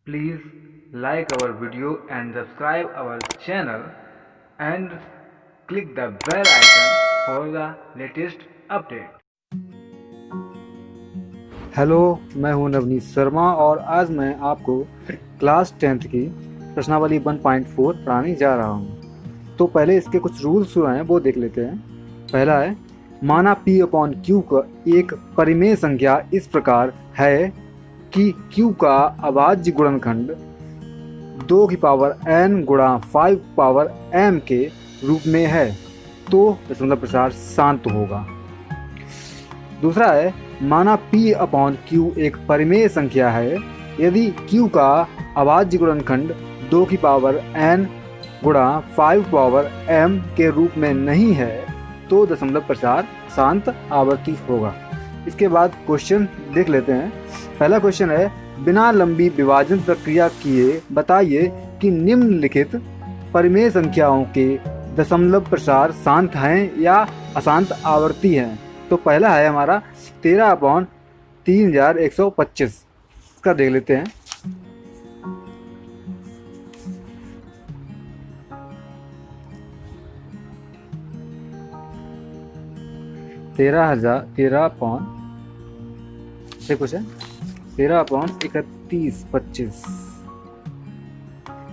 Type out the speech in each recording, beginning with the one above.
Please like our video and subscribe our channel and click the bell icon for the latest update. Hello, मैं हूं नवनीत शर्मा और आज मैं आपको क्लास 10th की प्रश्नावली 1.4 पढ़ाने जा रहा हूं। तो पहले इसके कुछ रूल्स जो हैं वो देख लेते हैं। पहला है, माना P अपॉन Q का एक परिमेय संख्या इस प्रकार है कि Q का अभाज्य गुणनखंड 2 की पावर n गुणा 5 पावर m के रूप में है तो दशमलव प्रसार शांत होगा। दूसरा है, माना P अपॉन Q एक परिमेय संख्या है यदि Q का अभाज्य गुणनखंड 2 की पावर n गुणा 5 पावर m के रूप में नहीं है तो दशमलव प्रसार शांत आवर्ती होगा। इसके बाद क्वेश्चन देख लेते हैं। पहला क्वेश्चन है, बिना लंबी विभाजन प्रक्रिया किए बताइए कि निम्नलिखित परिमेय संख्याओं के दशमलव प्रसार शांत हैं या अशांत आवर्ती हैं। तो पहला है हमारा 13/3125। इसका देख लेते हैं। कुछ है 13/3125।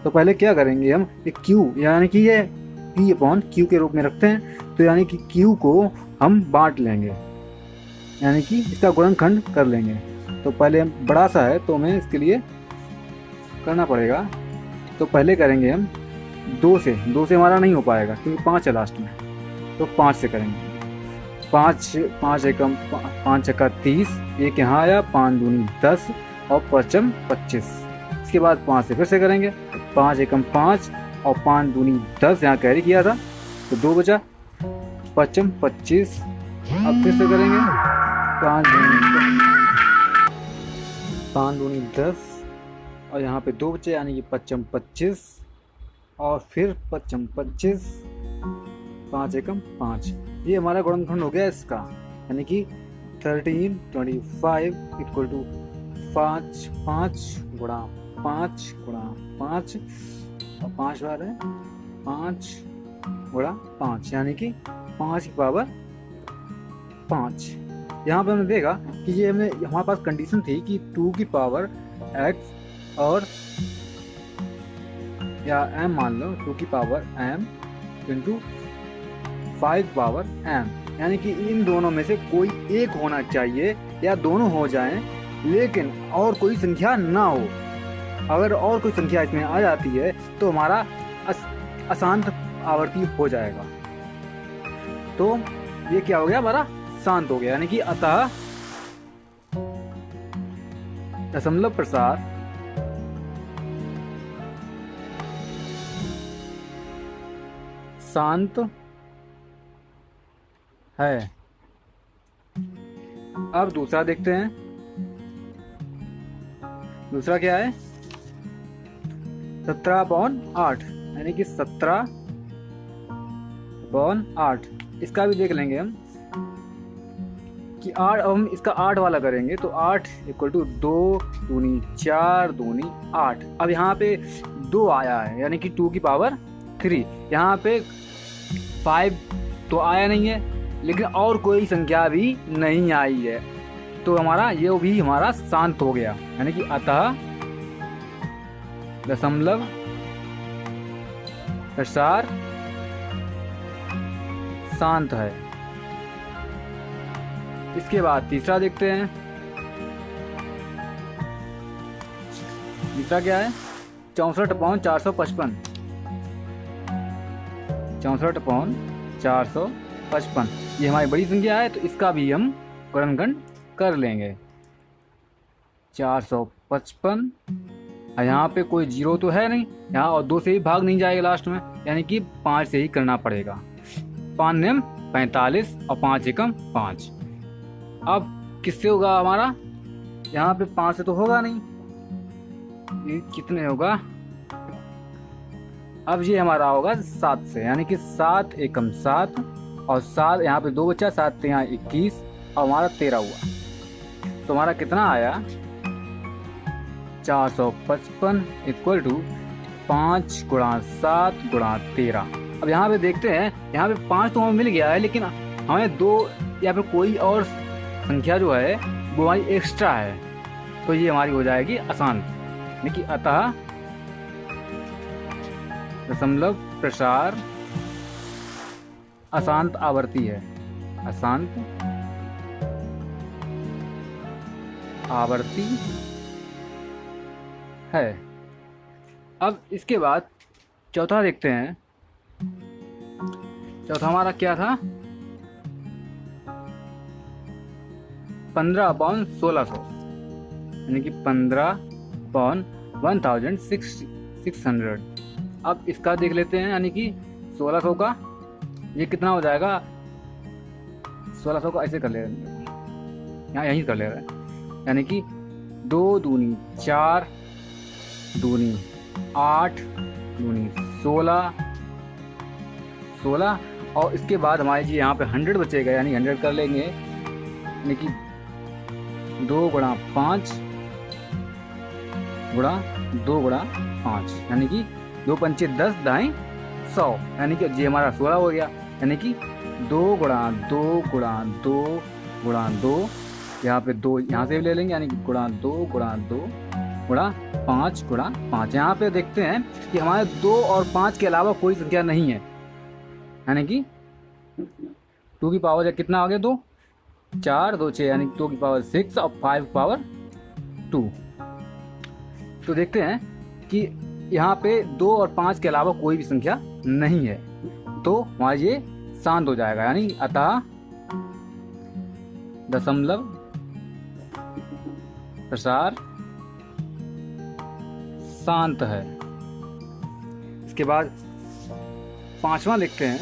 तो पहले क्या करेंगे हम, ये Q यानी कि ये P अपॉन Q के रूप में रखते हैं। तो यानी कि Q को हम बांट लेंगे, यानी कि इसका गुणनखंड कर लेंगे। तो पहले हम बड़ा सा है तो हमें इसके लिए करना पड़ेगा। तो पहले करेंगे हम 2 से हमारा नहीं हो पाएगा क्योंकि 5 है लास्ट में, तो 5 से करेंगे। 5 एकम 5 एका 30, एक यहाँ आया, 5 दूनी 10 और 5 25। इसके बाद 5 से फिर से करेंगे। 5 एकम 5 और 5 दूनी 10, यहाँ कैरी किया था तो 2 बचा, 5 25। अब फिर से करेंगे 5 दूनी 10 और यहाँ पे 2 बचे यानी कि 5 25 और फिर 5 25, 5 एकम 5। ये हमारा गुणनखंड हो गया इसका, यानी कि 1325 इक्वल टू 5 गुणा 5 गुणा 5 और 5 बार है 5 गुणा 5 यानी कि 5 की पावर 5। यहाँ पे हमने देखा कि ये हमारे पास कंडीशन थी कि 2 की पावर x और या m मान लो 2 की power m into 5 power m, यानी कि इन दोनों में से कोई एक होना चाहिए या दोनों हो जाएं लेकिन और कोई संख्या ना हो। अगर और कोई संख्या इसमें आ जाती है तो हमारा अशांत आवर्ती हो जाएगा। तो ये क्या हो गया, हमारा शांत हो गया, यानी कि अतः दशमलव प्रसार शांत है। अब दूसरा देखते हैं। दूसरा क्या है, 17/8 यानी कि 17/8। इसका भी देख लेंगे हम कि 8, अब हम इसका 8 वाला करेंगे तो 8 इक्वल टू 2 दूनी 4 दूनी 8। अब यहाँ पे 2 आया है यानी कि 2 की पावर 3। यहाँ पे 5 तो आया नहीं है लेकिन और कोई संख्या भी नहीं आई है तो हमारा ये भी हमारा शांत हो गया, यानी कि अतः दशमलव प्रसार शांत है। इसके बाद तीसरा देखते हैं। तीसरा क्या है, 64/455। 64/455 ये हमारी बड़ी संख्या है तो इसका भी हम गुणनखंड कर लेंगे। 455 यहाँ पे कोई 0 तो है नहीं यहाँ, और 2 से ही भाग नहीं जाएगा लास्ट में, यानी कि 5 से ही करना पड़ेगा। 5 नेम 45 और 5 एकम 5। अब किससे होगा हमारा, यहाँ पे 5 से तो होगा नहीं, ये कितने होगा, अब ये हमारा होगा 7 से, यानी कि 7 एकम 7 और 7 यहाँ पे 2 बचा, 7 यहाँ 21 और हमारा 13 हुआ। तो हमारा कितना आया, 455 इक्वल टू 5 गुणा 7 गुणा 13। अब यहाँ पे देखते हैं, यहाँ पे 5 तो हमें मिल गया है, लेकिन हमें 2 या फिर कोई और संख्या जो है वो हमारी एक्स्ट्रा है, तो ये हमारी हो जाएगी अशांत। यानी कि अतः दशमलव प्रसार अशांत आवर्ती है, अशांत आवर्ती है। अब इसके बाद चौथा देखते हैं। चौथा हमारा क्या था? 15/1600, यानी कि 15/1600। अब इसका देख लेते हैं, यानी कि 1600 का ये कितना हो जाएगा। 1600 का ऐसे कर ले रहे हैं, यहाँ यहीं कर ले रहे हैं, यानी कि 2 दूनी 4 दूनी 8 दूनी 16 और इसके बाद हमारे जी यहाँ पे 100 बचेगा, यानी 100 कर लेंगे, यानी कि 2 गुणा 5 गुणा 2 गुणा 5, यानी कि 2 पंचे 10 दाएं 100, यानी कि ये हमारा 16 हो गया। यानी कि 2 गुणा 2 गुणा 2 गुणा 2, यहाँ पे 2 यहाँ से भी ले लेंगे, यानी कि गुणा 2 गुणा 2 गुणा 5 गुणा 5। यहाँ पे देखते हैं कि हमारे 2 और 5 के अलावा कोई संख्या नहीं है, यानी कि 2 की पावर कितना आ गया 2, 4 2 6, यानी 2 की पावर 6 और 5 की पावर 2। तो देखते हैं कि यहाँ पे 2 और 5 के अलावा कोई भी संख्या नहीं है, तो हमारा ये शांत हो जाएगा, यानी अतः दशमलव प्रसार शांत है। इसके बाद पांचवा लिखते हैं।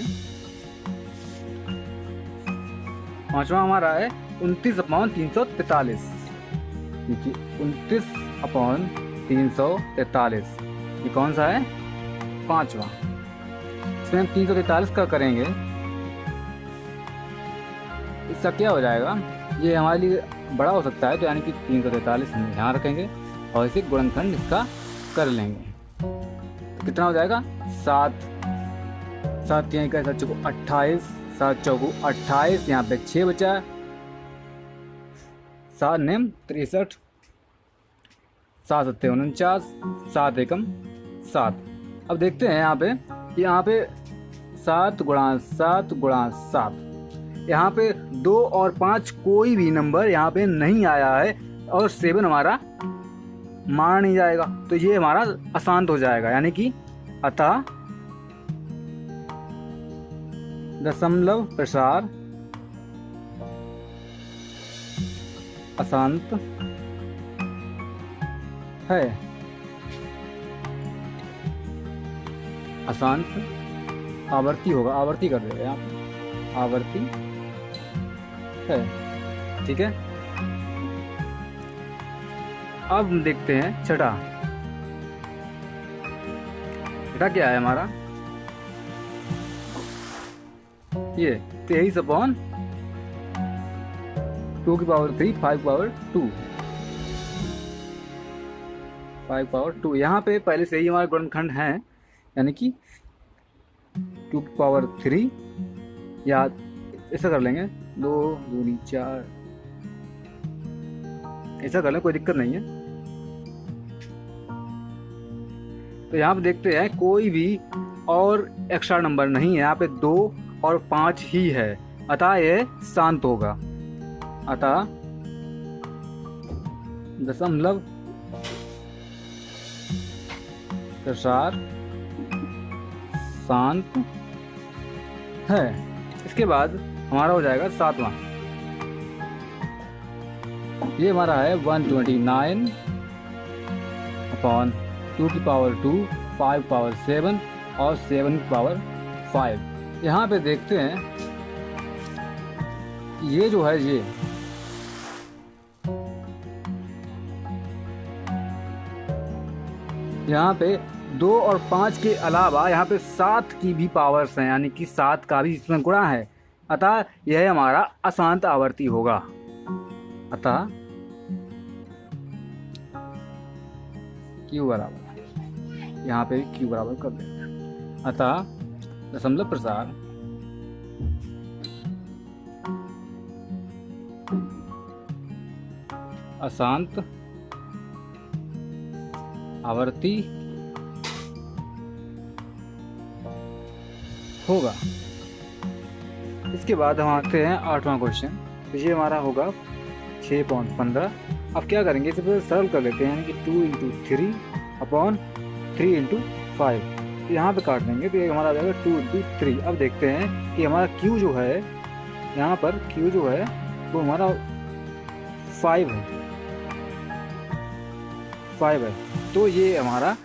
पांचवा हमारा है 29/343, देखिए 29/343, ये कौन सा है? पांचवा। इसमें हम 343 का करेंगे, इसका क्या हो जाएगा, ये हमारे लिए बड़ा हो सकता है, तो यानी कि 343 हम यहाँ रखेंगे और इसे गुणनखंड इसका कर लेंगे। तो कितना हो जाएगा 7 7 यहाँ का 7 चौको 28, 7 चौको 28, यहाँ पे 6 बचा, 7 नेम 63, 7 सत्ते 49, 7 एकम 7। अब देखते हैं यहाँ पे 7 गुणा 7 गुणा 7, यहाँ पे 2 और 5 कोई भी नंबर यहाँ पे नहीं आया है, और 7 हमारा माना नहीं जाएगा, तो ये हमारा अशांत हो जाएगा, यानी कि अतः दशमलव प्रसार अशांत है। अशांत आवर्ती होगा, आवर्ती कर रहे हैं आप, आवर्ती है, ठीक है। अब देखते हैं छठा। छठा क्या है हमारा? ये 23/2 की पावर 3, 5 पावर 2, 5 पावर 2। यहाँ पे पहले से ही हमारे गुणनखंड हैं, यानी कि 2 की पावर 3, या ऐसा कर लेंगे 2 दूनी 4, ऐसा कर लें, कोई दिक्कत नहीं है। तो यहाँ पे देखते हैं कोई भी और एक्स्ट्रा नंबर नहीं है, यहाँ पे 2 और 5 ही है, अतः यह शांत होगा। अतः दशमलव प्रसार शांत है। इसके बाद हमारा हो जाएगा 7वां। ये हमारा है 129/2 की पावर 2, 5 पावर 7 और 7 की पावर 5। यहाँ पे देखते हैं ये जो है, ये यहाँ पे 2 और 5 के अलावा यहाँ पे 7 की भी पावर्स हैं, यानी कि 7 का भी इसमें गुणा है, अतः यह हमारा अशांत आवर्ती होगा। अतः क्यू बराबर, यहाँ पे भी क्यू बराबर कर देंगे। अतः दशमलव प्रसार अशांत आवर्ती होगा। इसके बाद हम आते हैं 8वां क्वेश्चन। तो ये हमारा होगा 6/15। अब क्या करेंगे, इसे पहले सरल कर लेते हैं, यानी कि 2 × 3/3 × 5। यहाँ पे काट देंगे तो ये हमारा आ जाएगा 2 × 3। अब देखते हैं कि हमारा Q जो है, यहाँ पर Q जो है वो हमारा 5 है, तो ये हमारा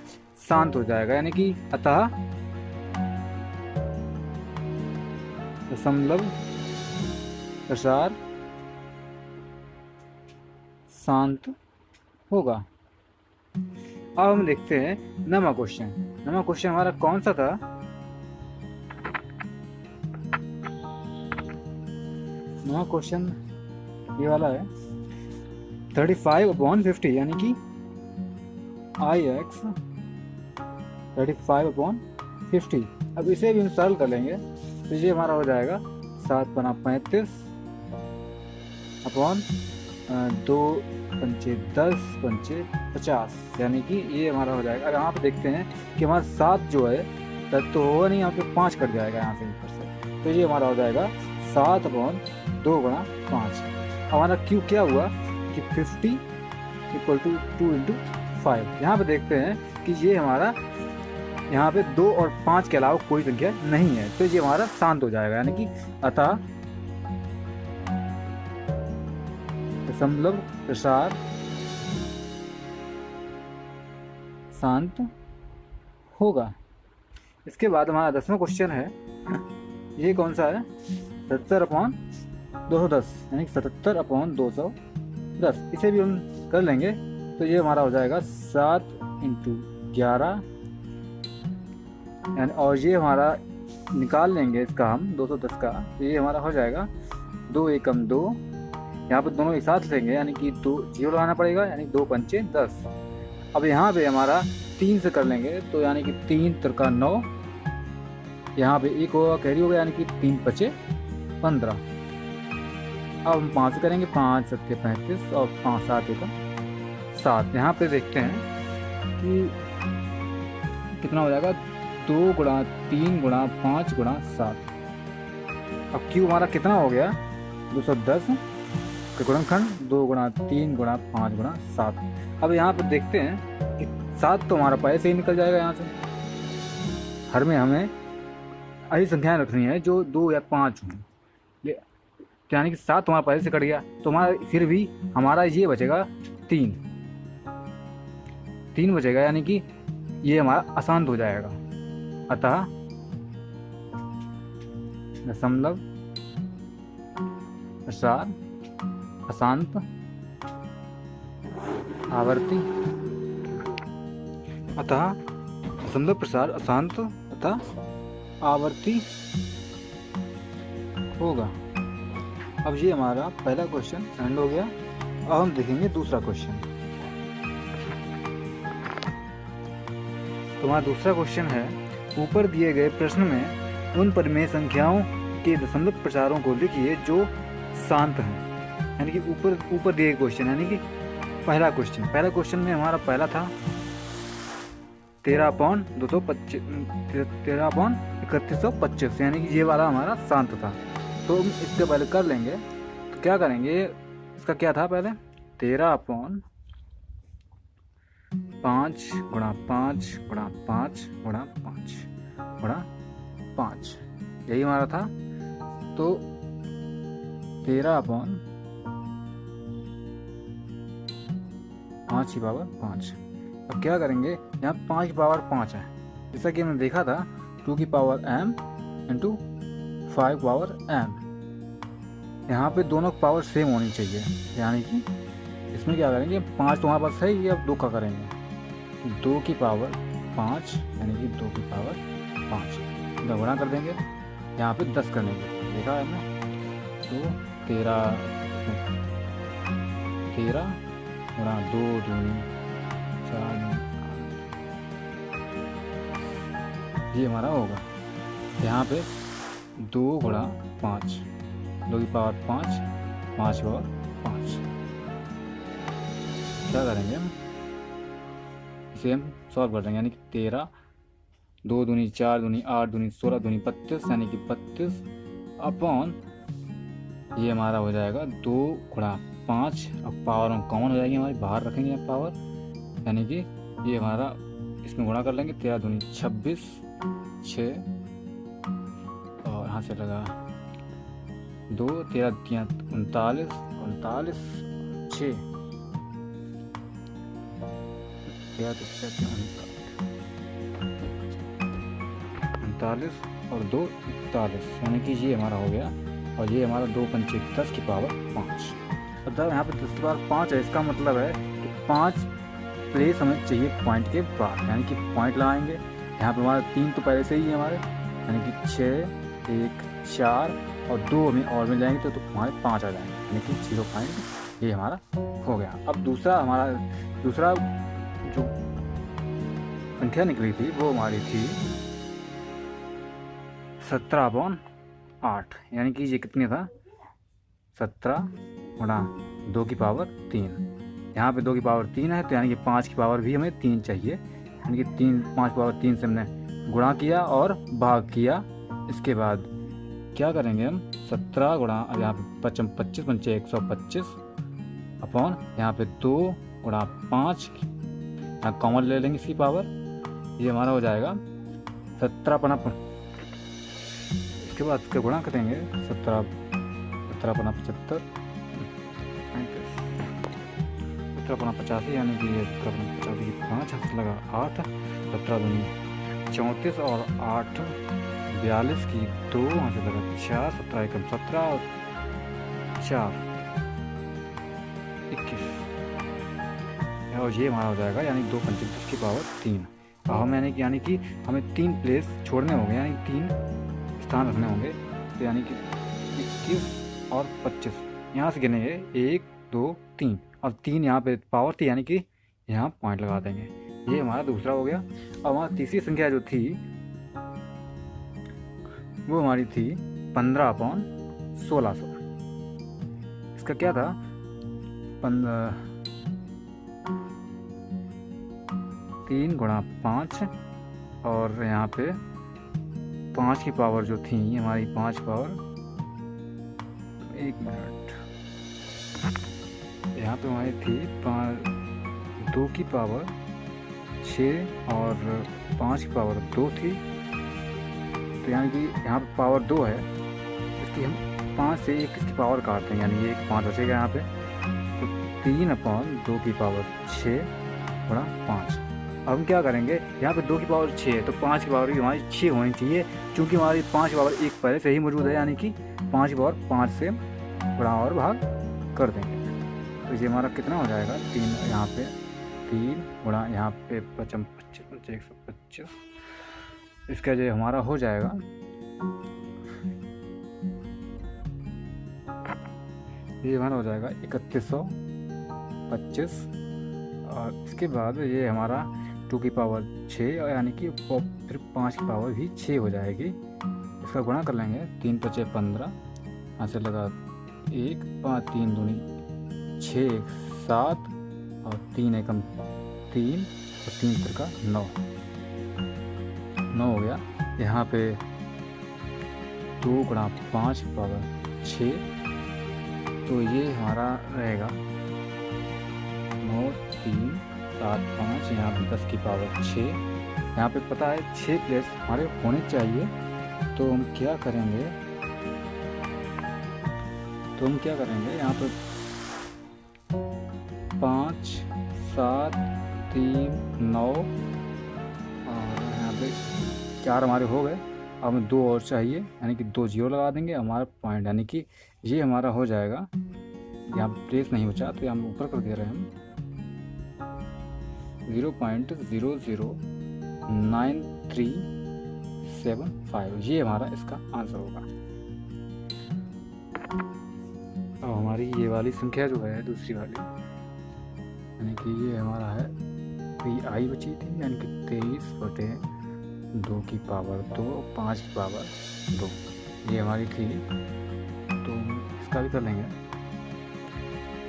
शांत हो जाएगा, यानी कि अतः दशमलव प्रसार शांत होगा। अब हम देखते हैं 9वां क्वेश्चन। 9वां क्वेश्चन हमारा कौन सा था? 9वां क्वेश्चन ये वाला है 35/50, यानी कि Ix 35/50। अब इसे भी हम सरल कर लेंगे तो ये हमारा हो जाएगा 7×35 अपॉन 2×5 = 10, 50, यानी कि ये हमारा हो जाएगा। अब यहाँ पे देखते हैं कि हमारा 7 जो है तब तो होगा नहीं, यहाँ पे 5 कट जाएगा यहाँ से ऊपर से, तो ये हमारा हो जाएगा 7/2×5। हमारा क्यू क्या हुआ कि 50 = 2 × 5। यहाँ पे देखते हैं कि ये हमारा यहाँ पे 2 और 5 के अलावा कोई संख्या नहीं है, तो ये हमारा शांत हो जाएगा, यानी कि अतः दशमलव प्रसार शांत होगा। इसके बाद हमारा 10वां क्वेश्चन है, ये कौन सा है? 70/210, यानी 77/210। इसे भी हम कर लेंगे तो ये हमारा हो जाएगा 7 × 11, यानी और ये हमारा निकाल लेंगे इसका हम 210 का, तो ये हमारा हो जाएगा 2 एकम 2। यहाँ पर दोनों एक साथ लेंगे, यानी कि 2 0 लगाना पड़ेगा, यानी 2×5 = 10। अब यहाँ पे हमारा 3 से कर लेंगे तो यानी कि 3 × 9, यहाँ पे 1 होगा कैरी हो गया, यानी कि 3×5 = 15। अब हम 5 से करेंगे, 5 × 7 = 35 और 5 × 7 = 7। यहाँ पे देखते हैं कि कितना हो जाएगा, 2 × 3 × 5 × 7। अब क्यू हमारा कितना हो गया? 210 का गुणनखंड 2 × 3 × 5 × 7। अब यहाँ पर देखते हैं कि 7 तो हमारा पहले से ही निकल जाएगा यहाँ से। हर में हमें ऐसी संख्याएं रखनी है जो 2 या 5 हों, यानी कि 7 हमारा पहले से कट गया, तो हमारा फिर भी हमारा ये बचेगा 3 बचेगा, यानी कि ये हमारा अशांत हो जाएगा। अतः दशमलव प्रसार अशांत आवर्ती, अतः दशमलव प्रसार अशांत अतः आवर्ती होगा। अब ये हमारा पहला क्वेश्चन एंड हो गया। अब हम देखेंगे दूसरा क्वेश्चन। तो हमारा दूसरा क्वेश्चन है, ऊपर दिए गए प्रश्न में उन परिमेय संख्याओं के दशमलव प्रसारों को लिखिए जो शांत हैं। यानी कि ऊपर दिए गए क्वेश्चन, यानी कि पहला क्वेश्चन में हमारा पहला था 13/3125, यानी कि ये वाला हमारा शांत था, तो हम इसके पहले कर लेंगे। तो क्या करेंगे, इसका क्या था पहले 13/5 × 5 × 5 × 5 यही हमारा था। तो 13/5 अब क्या करेंगे, यहाँ 5/5 है, जैसा कि हमने देखा था 2m × 5m। यहाँ पे दोनों पावर सेम होनी चाहिए, यानी कि इसमें क्या करेंगे, 5 तो हमारे पास है, ये अब 2 का करेंगे, 2/5 यानी कि 2/5 गुणा कर देंगे, यहाँ पे 10 कर लेंगे, देखा है हमने। तो 13 × 2 × 4 × ये हमारा होगा। यहाँ पे 2 गुणा 5, 2 की पावर 5, 5 और 5। क्या करेंगे हम, इसे हम सॉल्व कर देंगे, यानी कि 13, 2 दूनी 4 दूनी 8 दूनी 16 दूनी 32, यानी कि 32 अपॉन ये हमारा हो जाएगा 2 गुणा 5। अब पावर हम कॉमन हो जाएगी हमारी, बाहर रखेंगे पावर, यानी कि ये हमारा इसमें गुणा कर लेंगे, 13 दूनी 26, 6 और यहाँ से लगा 2, 13 तियां 39, 39, 6, 39 और 2 41, यानी कि ये हमारा हो गया। और ये हमारा 2 पंचे 10 की पावर 5। मतलब यहाँ पे 10 की पावर 5 है, इसका मतलब है कि 5 प्लेस हमें चाहिए पॉइंट के बाद, यानी कि पॉइंट लगाएंगे। यहाँ पे हमारा 3 तो पहले से ही है हमारे, यानी कि 6, 1, 4 और 2 हमें और मिल जाएंगे तो हमारे 5 आ जाएंगे, यानी कि 0 पॉइंट ये हमारा हो गया। अब दूसरा जो संख्या निकली थी वो हमारी थी 17/8, यानी कि ये कितने था, 17 गुणा 2 की पावर 3। यहाँ पे 2 की पावर 3 है, तो यानी कि 5 की पावर भी हमें 3 चाहिए, यानी कि 5 की पावर 3 से हमने गुणा किया और भाग किया। इसके बाद क्या करेंगे हम, 17 गुणा, अब यहाँ पे 25 पंचे 125 अपॉन यहाँ पे 2 गुणा 5, यहाँ कॉमन ले लेंगे इसकी पावर, ये हमारा हो जाएगा 17 इसके बाद इसका गुणा करेंगे 17 17 75, 17 85, यानी कि ये 50 की 5 हाथ लगा 8, 17 दूनी 34 और 8 42 की 2 यहाँ से लगा 4, 17 एकम 17 और 4 21, और ये हमारा हो जाएगा, यानी 2 पंचे 10 की पावर 3। अब हम यानी कि हमें 3 प्लेस छोड़ने होंगे, यानी 3 स्थान रखने होंगे, तो यानी कि 21 और 25 यहाँ से गिनेंगे 1 2 3 और 3 यहाँ पे पावर थी, यानी कि यहाँ पॉइंट लगा देंगे। ये हमारा दूसरा हो गया। अब हमारी तीसरी संख्या जो थी वो हमारी थी 15/1600। इसका क्या था, 3 गुणा 5 और यहाँ पे 5 की पावर जो थी हमारी, 5 पावर 1 मिनट, यहाँ पे हमारी थी 2 की पावर 6 और 5 की पावर 2 थी, तो यानी कि यहाँ पे पावर 2 है, इसकी हम 5 से 1 इसकी पावर काटते हैं, यानी ये 5 बचेगा यहाँ पे, तो 3/2 की पावर 6 गुणा 5। अब हम क्या करेंगे, यहाँ पे 2 की पावर 6 है तो 5 की पावर भी हमारी 6 होनी चाहिए, क्योंकि हमारी 5 की पावर 1 पहले से ही मौजूद है, यानी कि 5 की पावर 5 से गुणा और भाग कर देंगे। तो ये हमारा कितना हो जाएगा, 3 यहाँ पे 3 गुणा यहाँ पे 25 125, इसका जो हमारा हो जाएगा ये हमारा हो जाएगा 3125, और इसके बाद ये हमारा 2 की पावर 6 और यानी कि फिर 5 की पावर भी 6 हो जाएगी। इसका गुणा कर लेंगे, 3 5 15, यहाँ से लगा 1 5 3 दूनी 6 7 और 3 एकम 3 और 3 तिरका 9 हो गया। यहाँ पे 2 गुणा 5 की पावर 6, तो ये हमारा रहेगा 9 3 7 5, यहाँ पे 10 की पावर 6। यहाँ पे पता है 6 प्लेस हमारे होने चाहिए, तो हम क्या करेंगे, यहाँ पे 5 7 3 9 और यहाँ पे 4 हमारे हो गए। अब हमें 2 और चाहिए, यानी कि 2 जीरो लगा देंगे हमारा पॉइंट, यानी कि ये हमारा हो जाएगा। यहाँ प्लेस नहीं बचा तो हम ऊपर कर दे रहे हैं, हम 0.0099375, ये हमारा इसका आंसर होगा। अब हमारी ये वाली संख्या जो है दूसरी वाली, यानी कि ये हमारा है 3i बची थी, यानी कि 23/9 2 की पावर 2, 5 की पावर 2, ये हमारी थी। तो इसका भी कर लेंगे।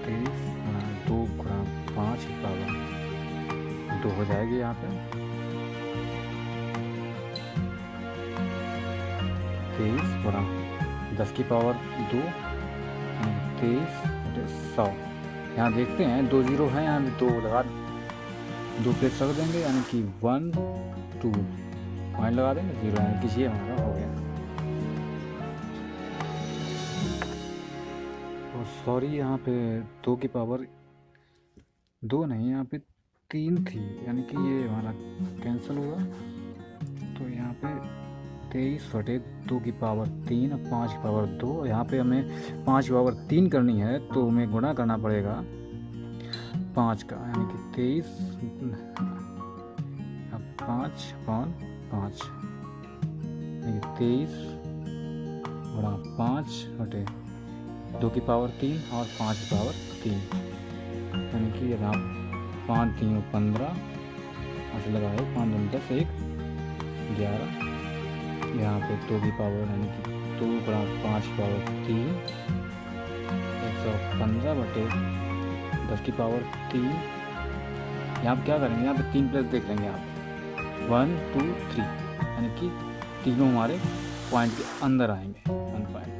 23 गुणा 2 गुणा 5 की पावर 2 हो जाएगी यहाँ पे। 23 गुणा 10 की पावर 2, 23 बटे 100। यहाँ देखते हैं 2 जीरो है, यहाँ भी 2 लगा 2 प्लेस रख देंगे, यानी कि 1 2 पॉइंट लगा देंगे 0, यानी कि ये हमारा हो गया। तो सॉरी, यहाँ पे 2 की पावर 2 नहीं, यहाँ पे 3 थी, यानी कि ये हमारा कैंसिल हुआ। तो यहाँ पे 23 बटे 2 की पावर 3 और 5 की पावर 2। यहाँ पे हमें 5 की पावर 3 करनी है, तो हमें गुणा करना पड़ेगा 5 का, यानी कि 23 5/5, यानी कि 23 गुणा 5 बटे 2 की पावर 3 और 5 की पावर 3, यानी कि अब आप 5 3 15 ऐसे लगाए, 5 2 10 1 11। यहाँ पे 2 की पावर यानी कि 2 गुणा 5 की पावर 3, 115 बटे 10 की पावर 3। यहाँ पे क्या करेंगे, यहाँ पे 3 प्लस देख लेंगे, यहाँ पे 1 2 3, यानी कि तीनों हमारे पॉइंट के अंदर आएंगे 1 पॉइंट।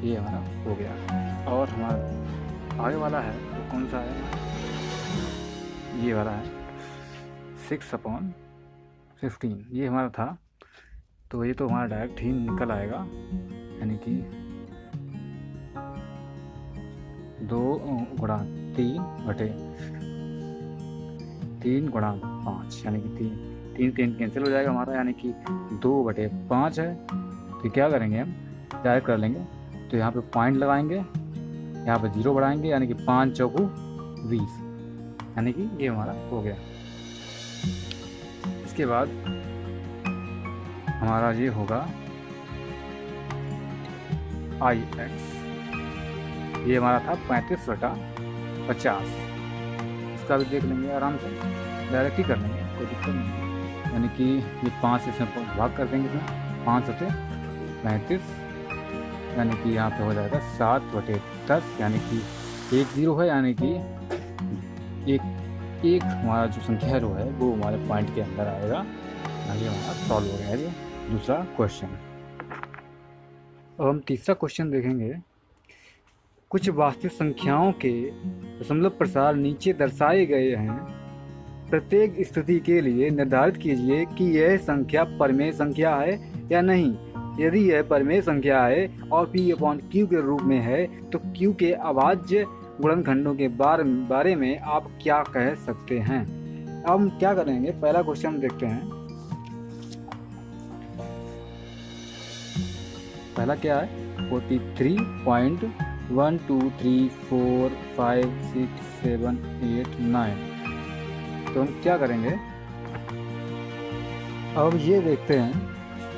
ये हमारा हो गया। और हमारा आगे वाला है वो कौन सा है, ये वाला है 6/15, ये हमारा था। तो ये तो हमारा डायरेक्ट ही निकल आएगा, यानी कि 2 गुणा 3 बटे 3 गुणा 5, यानी कि 3 कैंसिल हो जाएगा हमारा, यानी कि 2 बटे 5 है। तो क्या करेंगे, हम डायरेक्ट कर लेंगे। तो यहाँ पे पॉइंट लगाएंगे, यहाँ पे 0 बढ़ाएंगे, यानी कि 5 चौकू 20, यानी कि ये हमारा हो गया। इसके बाद हमारा ये होगा IX, ये हमारा था 35/50। इसका भी देख लेंगे आराम से, डायरेक्ट ही कर लेंगे, कोई दिक्कत नहीं। यानी कि ये 5 से इसमें भाग कर देंगे, इसमें 5 से 35, यानी कि यहाँ पे हो जाएगा 7/10, यानी कि 1 0 है, यानी कि एक हमारा जो संख्या रो है वो हमारे पॉइंट के अंदर आएगा। ये हमारा सॉल्व हो गया है, ये दूसरा क्वेश्चन। अब हम तीसरा क्वेश्चन देखेंगे। कुछ वास्तविक संख्याओं के दशमलव प्रसार नीचे दर्शाए गए हैं। प्रत्येक स्थिति के लिए निर्धारित कीजिए कि यह संख्या परिमेय संख्या है या नहीं। यदि यह परिमेय संख्या है और P/Q के रूप में है, तो Q के अभाज्य गुणनखंडों के बारे में आप क्या कह सकते हैं। अब हम क्या करेंगे, पहला क्वेश्चन देखते हैं। पहला क्या है, 43.123456789। तो हम क्या करेंगे, अब ये देखते हैं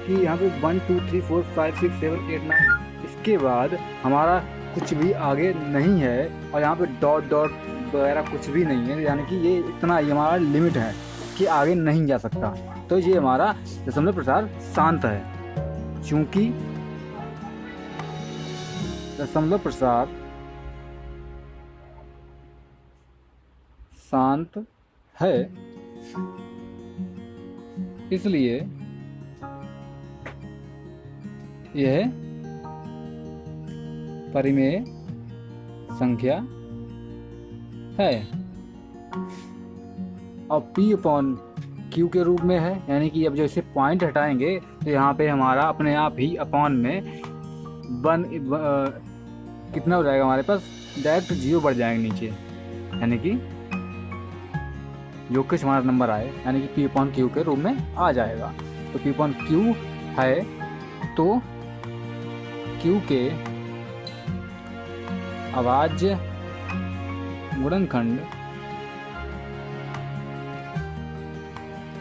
कि यहाँ पे 1 2 3 4 5 6 7 8 9, इसके बाद हमारा कुछ भी आगे नहीं है, और यहाँ पे डॉट डॉट वगैरह कुछ भी नहीं है, यानी कि ये इतना ही हमारा लिमिट है कि आगे नहीं जा सकता। तो ये हमारा दशमलव प्रसार शांत है। चूंकि दशमलव प्रसार शांत है, इसलिए यह परिमेय संख्या है। और P/Q के रूप में है, यानी कि अब जैसे पॉइंट हटाएंगे तो यहाँ पे हमारा अपने आप ही अपॉन में कितना हो जाएगा, हमारे पास डायरेक्ट 0 बढ़ जाएंगे नीचे, यानी कि जो कुछ हमारा नंबर आए, यानी कि P/Q के रूप में आ जाएगा। तो P/Q है, तो Q के अभाज्य गुणनखंड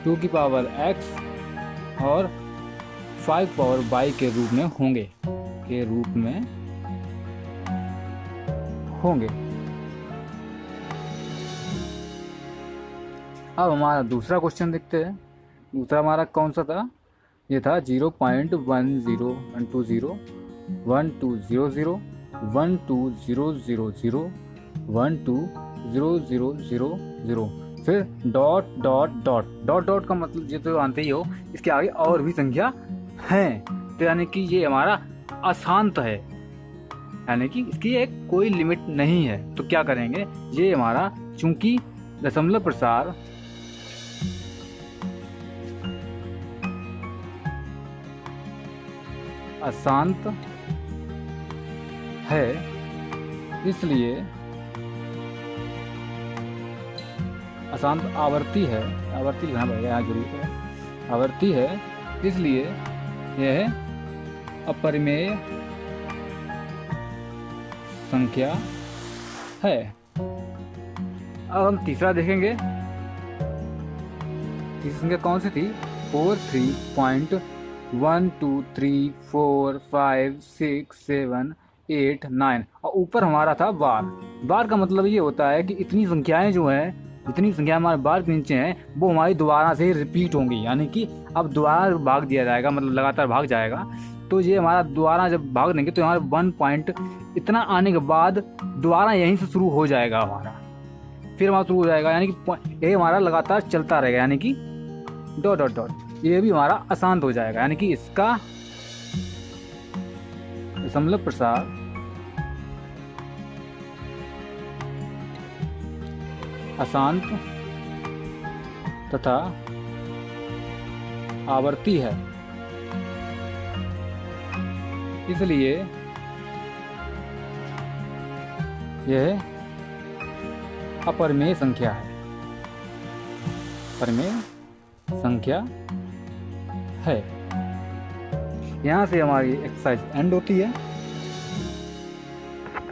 2 की पावर x और 5 पावर y के रूप में होंगे। अब हमारा दूसरा क्वेश्चन देखते हैं। दूसरा हमारा कौन सा था? ये था 0.10 120 1200 120000। फिर dot dot dot dot dot का मतलब ये तो जानते ही हो, इसके आगे और भी संख्या हैं, तो यानी कि ये हमारा अशांत है, यानी कि इसकी एक कोई लिमिट नहीं है। तो क्या करेंगे, ये हमारा चूंकि दशमलव प्रसार अशांत है, इसलिए अशांत आवर्ती है, आवर्ती लिखना पड़ेगा यहाँ जरूर है, आवर्ती है, इसलिए यह अपरिमेय संख्या है। अब हम तीसरा देखेंगे। तीसरी संख्या कौन सी थी? 43.123456789 और ऊपर हमारा था बार। बार का मतलब ये होता है कि इतनी संख्याएं जो हैं, जितनी संख्या हमारे बार के नीचे हैं, वो हमारी दोबारा से रिपीट होंगी, यानी कि अब दोबारा भाग दिया जाएगा, मतलब लगातार भाग जाएगा। तो ये हमारा दोबारा जब भाग देंगे तो हमारा 1 पॉइंट इतना आने के बाद दोबारा यहीं से शुरू हो जाएगा हमारा, फिर हमारा शुरू हो जाएगा, यानी कि ये हमारा लगातार चलता रहेगा, यानी कि डॉट डॉट डॉट, ये भी हमारा अशांत हो जाएगा, यानी कि इसका दशमलव प्रसार अशांत तथा आवर्ती है, इसलिए यह अपरिमेय संख्या है, परिमेय संख्या है। यहाँ से हमारी एक्सरसाइज एंड होती है।